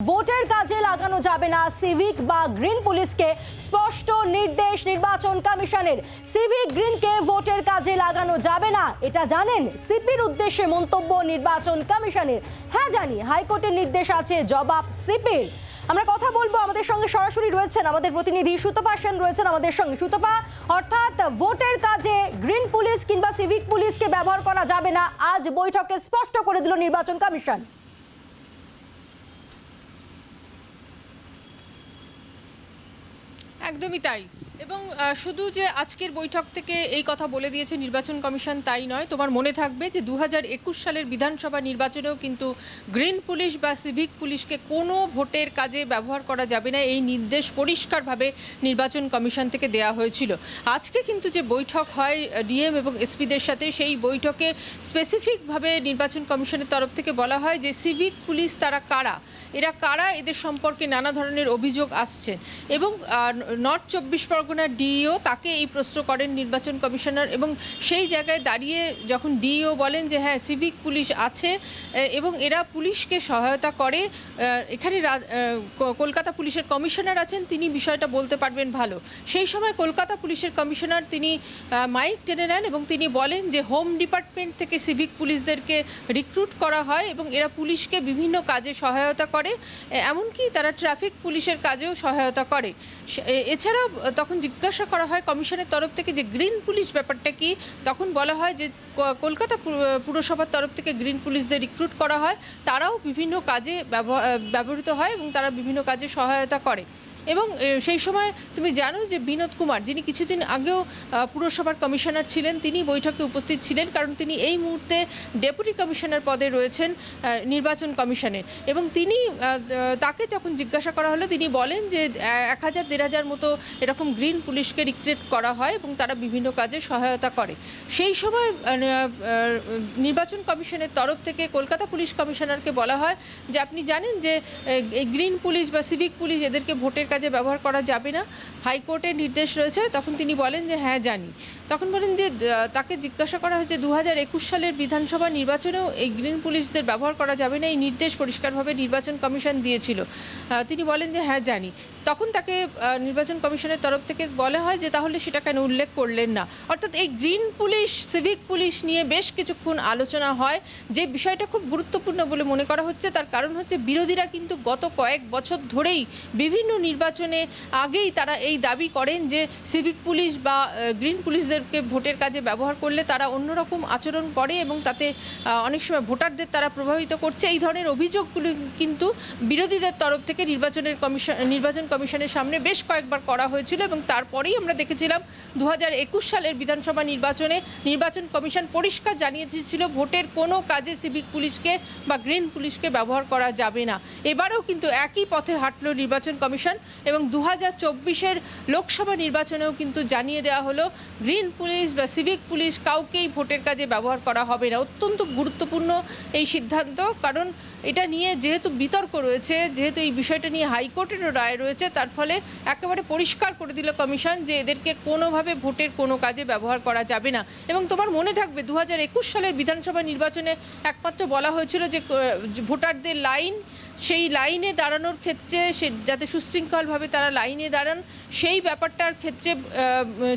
ভোটের কাজে লাগানো যাবে না সিভিক বা গ্রিন পুলিশকে স্পষ্ট নির্দেশ নির্বাচন কমিশনের। সিভিক গ্রিনকে ভোটের কাজে লাগানো যাবে না, এটা জানেন? সিপির উদ্দেশ্যে মন্তব্য নির্বাচন কমিশনের। হ্যাঁ জানি, হাইকোর্টের নির্দেশ আছে, জবাব সিপির। আমরা কথা বলবো, আমাদের সঙ্গে সরাসরি রয়েছেন আমাদের প্রতিনিধি সুতপা সেন রয়েছেন আমাদের সঙ্গে। সুতপা, অর্থাৎ ভোটের কাজে গ্রিন পুলিশ কিংবা সিভিক পুলিশকে ব্যবহার করা যাবে না, আজ বৈঠকে স্পষ্ট করে দিল নির্বাচন কমিশন। একদমই তাই। এবং শুধু যে আজকের বৈঠক থেকে এই কথা বলে দিয়েছে নির্বাচন কমিশন তাই নয়, তোমার মনে থাকবে যে 2021 সালের বিধানসভা নির্বাচনেও কিন্তু গ্রিন পুলিশ বা সিভিক পুলিশকে কোনো ভোটের কাজে ব্যবহার করা যাবে না, এই নির্দেশ পরিষ্কারভাবে নির্বাচন কমিশন থেকে দেওয়া হয়েছিল। আজকে কিন্তু যে বৈঠক হয় ডিএম এবং এসপিদের সাথে, সেই বৈঠকে স্পেসিফিকভাবে নির্বাচন কমিশনের তরফ থেকে বলা হয় যে সিভিক পুলিশ তারা কারা, এরা কারা, এদের সম্পর্কে নানা ধরনের অভিযোগ আসছে। এবং নর্থ 24 পরগনার ডিইও তাকে এই প্রশ্ন করেন নির্বাচন কমিশনার, এবং সেই জায়গায় দাঁড়িয়ে যখন ডিইও বলেন যে হ্যাঁ সিভিক পুলিশ আছে এবং এরা পুলিশকে সহায়তা করে, এখানে কলকাতা পুলিশের কমিশনার আছেন, তিনি বিষয়টা বলতে পারবেন ভালো। সেই সময় কলকাতা পুলিশের কমিশনার তিনি মাইক টেনে নেন এবং তিনি বলেন যে হোম ডিপার্টমেন্ট থেকে সিভিক পুলিশদেরকে রিক্রুট করা হয় এবং এরা পুলিশকে বিভিন্ন কাজে সহায়তা করে, এমনকি তারা ট্রাফিক পুলিশের কাজেও সহায়তা করে। এছাড়াও তখন জিজ্ঞাসা করা হয় কমিশনের তরফ থেকে যে গ্রিন পুলিশ ব্যাপারটা কি, তখন বলা হয় যে কলকাতা পুরসভার তরফ থেকে গ্রিন পুলিশদের রিক্রুট করা হয়, তারাও বিভিন্ন কাজে ব্যবহৃত হয় এবং তারা বিভিন্ন কাজে সহায়তা করে। এবং সেই সময় তুমি জানো যে বিনোদ কুমার, যিনি কিছুদিন আগেও পুরসভার কমিশনার ছিলেন, তিনি বৈঠকে উপস্থিত ছিলেন, কারণ তিনি এই মুহূর্তে ডেপুটি কমিশনার পদে রয়েছেন নির্বাচন কমিশনে। এবং তিনি তাকে যখন জিজ্ঞাসা করা হলো, তিনি বলেন যে 1000-1500 মতো এরকম গ্রিন পুলিশকে রিক্রুট করা হয় এবং তারা বিভিন্ন কাজে সহায়তা করে। সেই সময় নির্বাচন কমিশনের তরফ থেকে কলকাতা পুলিশ কমিশনারকে বলা হয় যে আপনি জানেন যে এই গ্রিন পুলিশ বা সিভিক পুলিশ এদেরকে ভোটের কাজে ব্যবহার করা যাবে না, হাইকোর্টের নির্দেশ রয়েছে। তখন তিনি বলেন যে হ্যাঁ জানি। তখন বলেন যে তাকে জিজ্ঞাসা করা হয়েছে 2021 সালের বিধানসভা নির্বাচনেও এই গ্রিন পুলিশদের ব্যবহার করা যাবে না, এই নির্দেশ পরিষ্কারভাবে নির্বাচন কমিশন দিয়েছিল। তিনি বলেন যে হ্যাঁ জানি। তখন তাকে নির্বাচন কমিশনের তরফ থেকে বলা হয় যে তাহলে সেটা কেন উল্লেখ করলেন না। অর্থাৎ এই গ্রিন পুলিশ সিভিক পুলিশ নিয়ে বেশ কিছুক্ষণ আলোচনা হয়, যে বিষয়টা খুব গুরুত্বপূর্ণ বলে মনে করা হচ্ছে। তার কারণ হচ্ছে বিরোধীরা কিন্তু গত কয়েক বছর ধরেই বিভিন্ন নির্বাচনে আগেই তারা এই দাবি করেন যে সিভিক পুলিশ বা গ্রিন পুলিশদেরকে ভোটের কাজে ব্যবহার করলে তারা অন্যরকম আচরণ করে এবং তাতে অনেক সময় ভোটারদের তারা প্রভাবিত করছে। এই ধরনের অভিযোগগুলি কিন্তু বিরোধীদের তরফ থেকে নির্বাচন কমিশনের সামনে বেশ কয়েকবার করা হয়েছিল এবং তারপরেই আমরা দেখেছিলাম 2021 সালের বিধানসভা নির্বাচনে নির্বাচন কমিশন পরিষ্কার জানিয়ে দিয়েছিল ভোটের কোনো কাজে সিভিক পুলিশকে বা গ্রিন পুলিশকে ব্যবহার করা যাবে না। এবারেও কিন্তু একই পথে হাঁটল নির্বাচন কমিশন এবং 2024-এর লোকসভা নির্বাচনেও কিন্তু জানিয়ে দেওয়া হলো গ্রিন পুলিশ বা সিভিক পুলিশ কাউকেই ভোটের কাজে ব্যবহার করা হবে না। অত্যন্ত গুরুত্বপূর্ণ এই সিদ্ধান্ত, কারণ এটা নিয়ে যেহেতু বিতর্ক রয়েছে, যেহেতু এই বিষয়টা নিয়ে হাইকোর্টেরও রায় রয়েছে, তার ফলে একেবারে পরিষ্কার করে দিল কমিশন যে এদেরকে কোনোভাবে ভোটের কোনো কাজে ব্যবহার করা যাবে না। এবং তোমার মনে থাকবে 2021 সালের বিধানসভা নির্বাচনে একমাত্র বলা হয়েছিল যে ভোটারদের লাইন, সেই লাইনে দাঁড়ানোর ক্ষেত্রে যাতে সুশৃঙ্খলভাবে তারা লাইনে দাঁড়ান, সেই ব্যাপারটার ক্ষেত্রে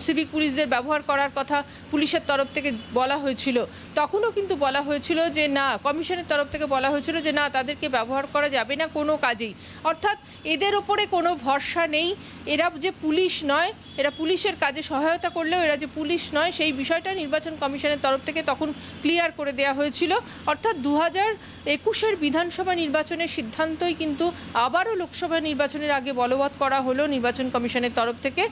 সিভিক পুলিশদের ব্যবহার করার কথা পুলিশের তরফ থেকে বলা হয়েছিল। তখনও কিন্তু বলা হয়েছিল যে না, কমিশনের তরফ থেকে বলা হয়েছিল যে না, তাদেরকে ব্যবহার করা যাবে না কোনো কাজেই। অর্থাৎ এদের ওপরে কোনো ভরসা নেই, এরা যে পুলিশ নয়, এরা পুলিশের কাজে সহায়তা করলেও এরা যে পুলিশ নয়, সেই বিষয়টা নির্বাচন কমিশনের তরফ থেকে তখন ক্লিয়ার করে দেওয়া হয়েছিল। অর্থাৎ 2021-এর বিধানসভা নির্বাচনের সিদ্ধান্তই কিন্তু আবারও লোকসভা নির্বাচনের আগে বলবৎ করা হলো নির্বাচন কমিশনের তরফ থেকে।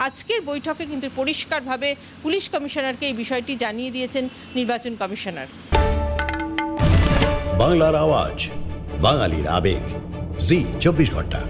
আজকের বৈঠকে কিন্তু পরিষ্কারভাবে পুলিশ কমিশনারকে এই বিষয়টি জানিয়ে দিয়েছেন নির্বাচন কমিশনার। বাংলার আওয়াজ, বাঙালির আবেগ, জি 24 ঘন্টা।